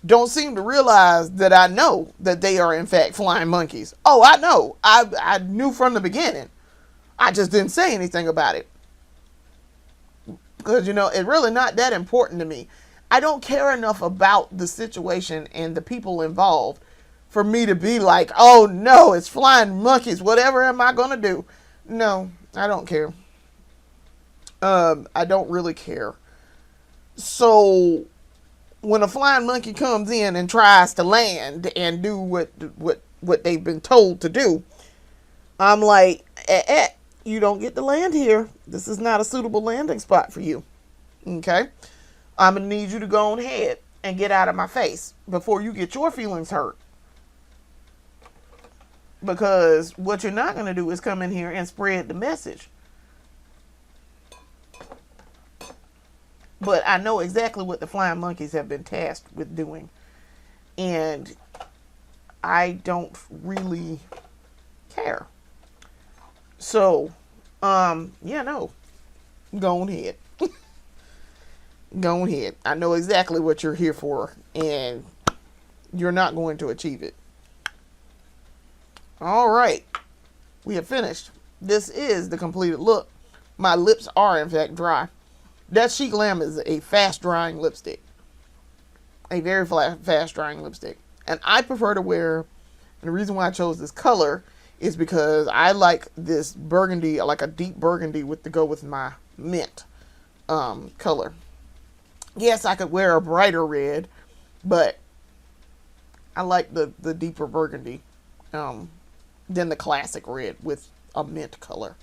don't seem to realize that I know that they are in fact flying monkeys. Oh, I know. I knew from the beginning. I just didn't say anything about it. Because, it's really not that important to me. I don't care enough about the situation and the people involved for me to be like, oh no, it's flying monkeys. Whatever am I going to do? No, I don't care. I don't really care. So when a flying monkey comes in and tries to land and do what they've been told to do, I'm like, you don't get to land here. This is not a suitable landing spot for you. Okay? I'm going to need you to go on ahead and get out of my face before you get your feelings hurt. Because what you're not going to do is come in here and spread the message. But I know exactly what the flying monkeys have been tasked with doing. And I don't really care. So, no. Go on ahead. Go on ahead. I know exactly what you're here for. And you're not going to achieve it. Alright. We have finished. This is the completed look. My lips are in fact dry. That Chic Lamb is a fast drying lipstick. A very fast drying lipstick. And I prefer to wear, and the reason why I chose this color is because I like this burgundy, like a deep burgundy to go with my mint color. Yes, I could wear a brighter red, but I like the deeper burgundy than the classic red with a mint color.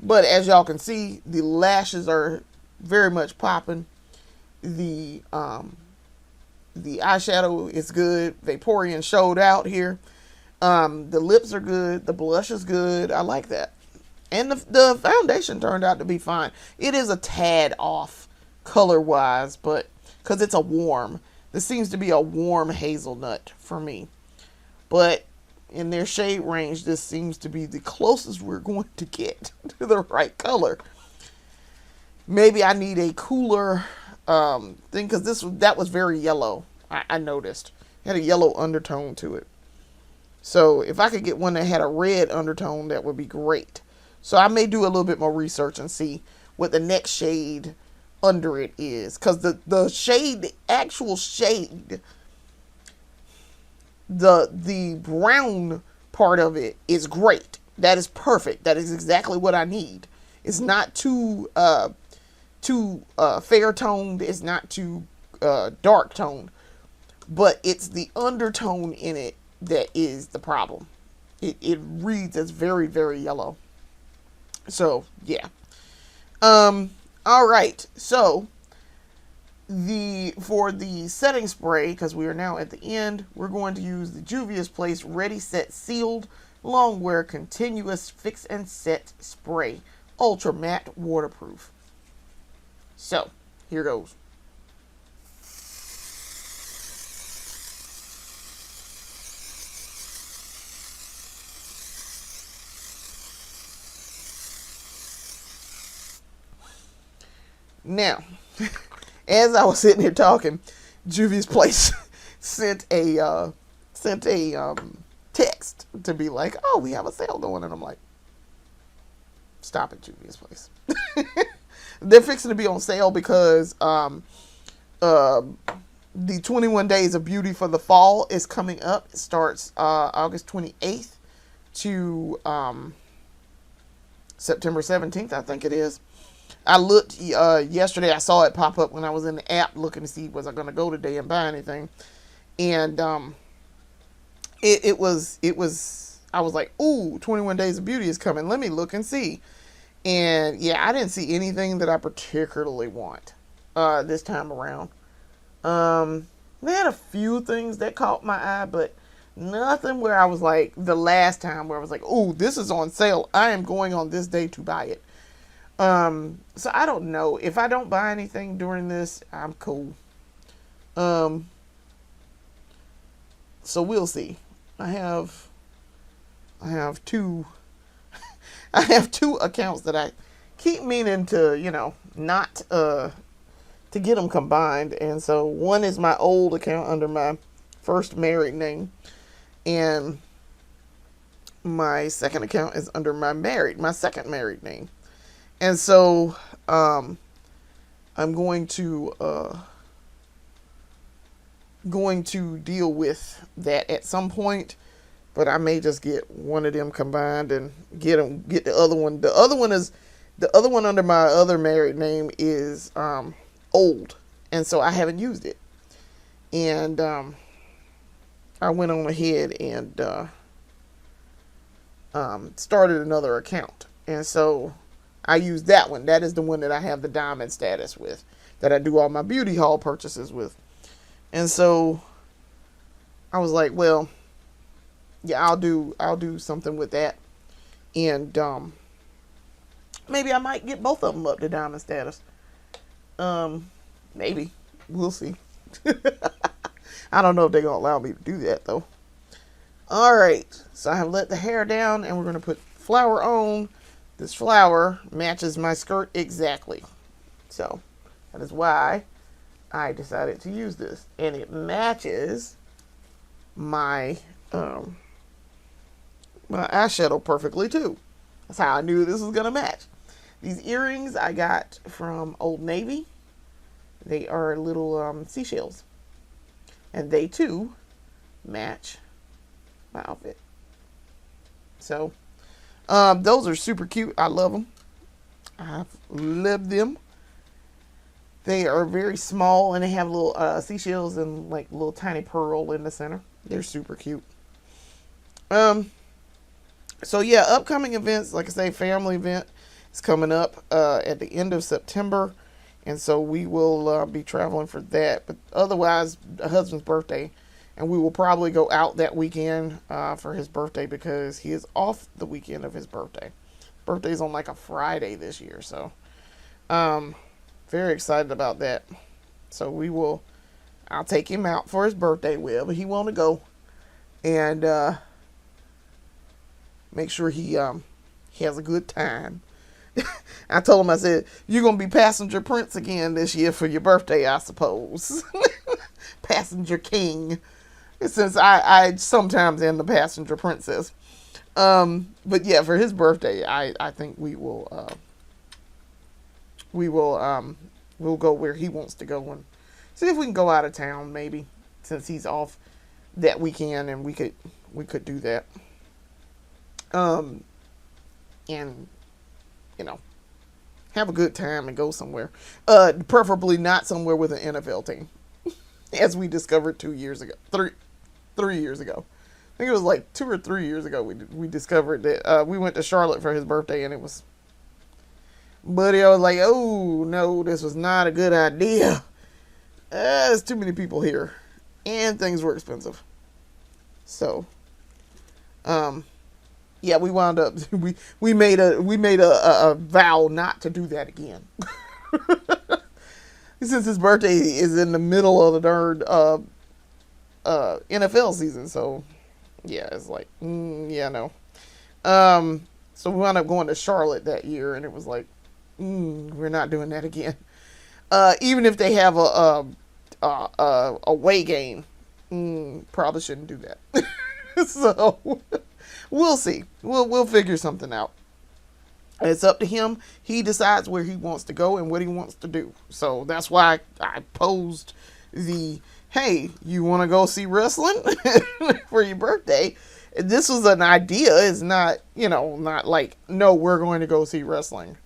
But as y'all can see, the lashes are very much popping. The eyeshadow is good. Vaporeon showed out here. The lips are good. The blush is good. I like that. And the foundation turned out to be fine. It is a tad off color-wise, but because it's a warm. This seems to be a warm hazelnut for me. But in their shade range, this seems to be the closest we're going to get to the right color. Maybe I need a cooler thing, because that was very yellow. I noticed. It had a yellow undertone to it. So if I could get one that had a red undertone, that would be great. So I may do a little bit more research and see what the next shade under it is. Because the shade, the actual shade, the brown part of it is great. That is perfect. That is exactly what I need. It's not too fair toned. It's not too dark toned. But it's the undertone in it that is the problem. It reads as very, very yellow. So, yeah. Alright. So, for the setting spray, because we are now at the end, we're going to use the Juvia's Place Ready Set Sealed Longwear Continuous Fix and Set Spray. Ultra Matte Waterproof. So, here goes. Now, as I was sitting here talking, Juvia's Place sent a text text to be like, oh, we have a sale going. And I'm like, stop it, Juvia's Place. They're fixing to be on sale because the 21 Days of Beauty for the fall is coming up. It starts August 28th to September 17th, I think it is. I looked yesterday. I saw it pop up when I was in the app looking to see was I going to go today and buy anything. And it was I was like, ooh, 21 Days of Beauty is coming. Let me look and see. And yeah, I didn't see anything that I particularly want this time around. They had a few things that caught my eye, but nothing where I was like the last time where I was like, oh, this is on sale. I am going on this day to buy it. So I don't know. If I don't buy anything during this, I'm cool. So we'll see. I have two I have two accounts that I keep meaning to, not to get them combined. And so one is my old account under my first married name, and my second account is under my second married name. And so I'm going to deal with that at some point, but I may just get one of them combined and get the other one. The other one under my other married name is old, and so I haven't used it. And I went on ahead and started another account, and so I use that one. That is the one that I have the diamond status with, that I do all my beauty haul purchases with. And so I was like, well, yeah, I'll do something with that. And maybe I might get both of them up to diamond status. Maybe. We'll see. I don't know if they're going to allow me to do that, though. All right. So I have let the hair down, and we're going to put flower on. This flower matches my skirt exactly. So that is why I decided to use this. And it matches my my eyeshadow perfectly, too. That's how I knew this was going to match. These earrings I got from Old Navy. They are little seashells. And they, too, match my outfit. So, those are super cute. I love them. I've loved them. They are very small, and they have little seashells and like little tiny pearl in the center. They're super cute. So yeah, upcoming events, like I say, family event is coming up at the end of September, and so we will be traveling for that. But otherwise, the husband's birthday, and we will probably go out that weekend for his birthday because he is off the weekend of his birthday. Birthday's on like a Friday this year, so very excited about that. So I'll take him out for his birthday wherever he want to go, and make sure he has a good time. I told him, I said, you're going to be passenger prince again this year for your birthday, I suppose. Passenger king. Since I sometimes am the passenger princess. But yeah, for his birthday, I think we'll go where he wants to go and see if we can go out of town, maybe, since he's off that weekend, and we could do that. And have a good time and go somewhere. Preferably not somewhere with an NFL team, as we discovered 3 years ago. I think it was like 2 or 3 years ago we discovered that we went to Charlotte for his birthday, and it was, buddy, I was like, oh no, this was not a good idea. There's too many people here, and things were expensive. So, yeah, we wound up we made a vow not to do that again. Since his birthday is in the middle of the darn NFL season, so yeah, it's like yeah, no. So we wound up going to Charlotte that year, and it was like we're not doing that again. Even if they have a away game, probably shouldn't do that. So we'll see. We'll figure something out. It's up to him. He decides where he wants to go and what he wants to do. So that's why I posed the, hey, you want to go see wrestling for your birthday? This was an idea. It's not, not like, no, we're going to go see wrestling.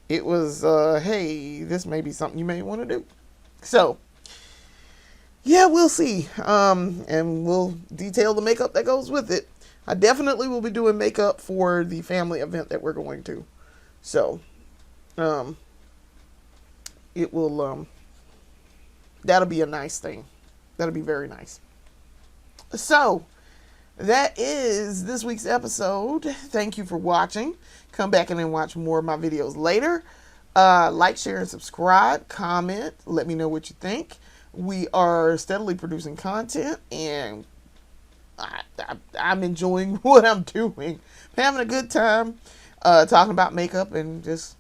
It was, hey, this may be something you may want to do. So, yeah, we'll see. And we'll detail the makeup that goes with it. I definitely will be doing makeup for the family event that we're going to. So, it will, that'll be a nice thing. That'll be very nice. So, that is this week's episode. Thank you for watching. Come back and then watch more of my videos later. Like, share, and subscribe. Comment. Let me know what you think. We are steadily producing content, and I'm enjoying what I'm doing. I'm having a good time talking about makeup and just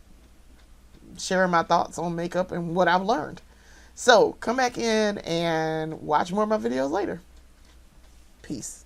sharing my thoughts on makeup and what I've learned. So come back in and watch more of my videos later. Peace.